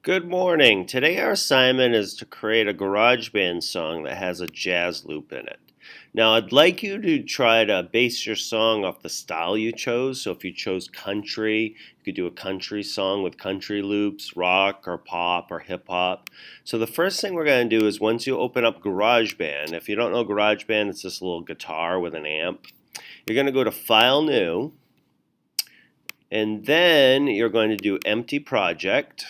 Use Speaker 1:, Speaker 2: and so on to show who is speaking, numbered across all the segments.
Speaker 1: Good morning. Today our assignment is to create a GarageBand song that has a jazz loop in it. Now I'd like you to try to base your song off the style you chose. So if you chose country, you could do a country song with country loops, rock or pop or hip hop. So the first thing we're going to do is once you open up GarageBand, if you don't know GarageBand, it's this little guitar with an amp. You're going to go to File New, and then you're going to do Empty Project.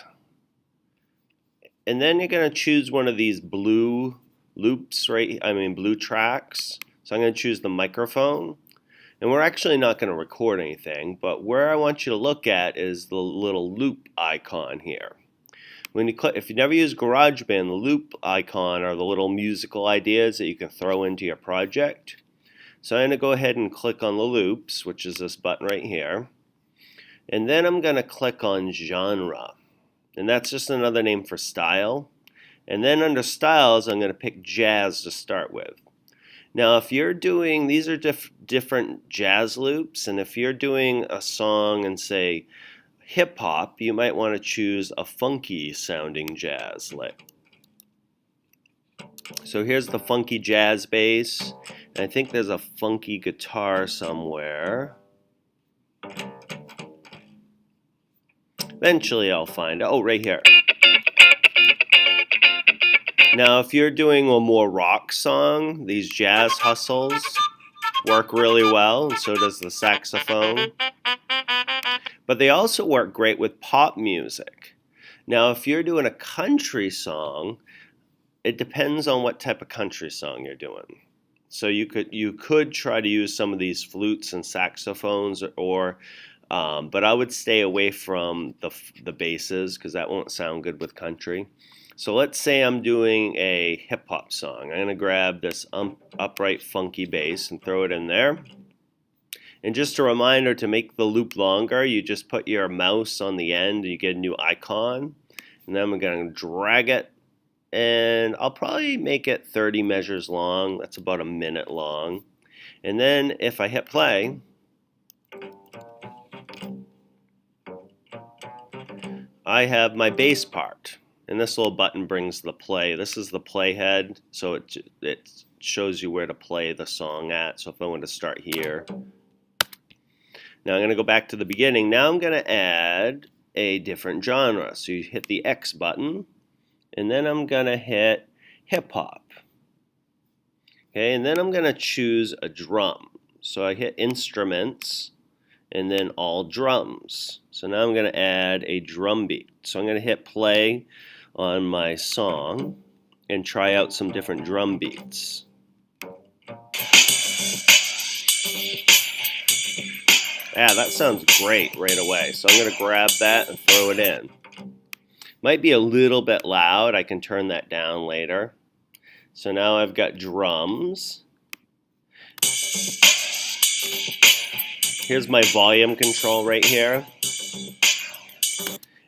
Speaker 1: And then you're going to choose one of these blue loops, blue tracks. So I'm going to choose the microphone. And we're actually not going to record anything, but where I want you to look at is the little loop icon here. When you click, if you never use GarageBand, the loop icon are the little musical ideas that you can throw into your project. So I'm going to go ahead and click on the loops, which is this button right here. And then I'm going to click on genre. And that's just another name for style. And then under styles, I'm going to pick jazz to start with. Now, if you're doing, these are different jazz loops, and if you're doing a song and say hip hop, you might want to choose a funky sounding jazz lick. So here's the funky jazz bass, and I think there's a funky guitar somewhere. Eventually I'll find it. Oh, right here. Now, if you're doing a more rock song, these jazz hustles work really well, and so does the saxophone. But they also work great with pop music. Now, if you're doing a country song, it depends on what type of country song you're doing. So you could try to use some of these flutes and saxophones, but I would stay away from the basses because that won't sound good with country. So let's say I'm doing a hip hop song. I'm going to grab this upright funky bass and throw it in there. And just a reminder, to make the loop longer, you just put your mouse on the end and you get a new icon. And then I'm going to drag it, and I'll probably make it 30 measures long. That's about a minute long. And then if I hit play, I have my bass part, and this little button brings the play. This is the playhead, so it shows you where to play the song at. So if I want to start here, now I'm going to go back to the beginning. Now I'm going to add a different genre. So you hit the X button, and then I'm going to hit hip hop. Okay, and then I'm going to choose a drum. So I hit instruments, and then all drums. So now I'm going to add a drum beat. So I'm going to hit play on my song and try out some different drum beats. Yeah, that sounds great right away. So I'm going to grab that and throw it in. Might be a little bit loud. I can turn that down later. So now I've got drums. Here's my volume control right here.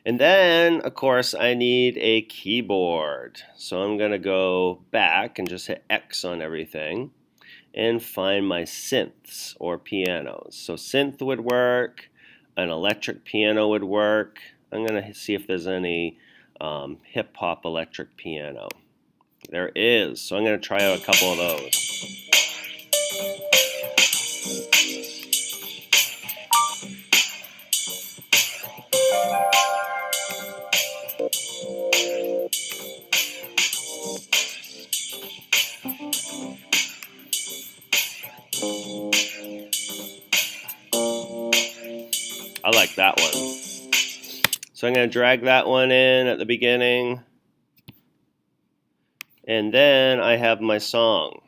Speaker 1: And then, of course, I need a keyboard. So I'm going to go back and just hit X on everything and find my synths or pianos. So synth would work, an electric piano would work. I'm going to see if there's any hip-hop electric piano. There is. So I'm going to try out a couple of those. I like that one. So I'm going to drag that one in at the beginning. And then I have my song.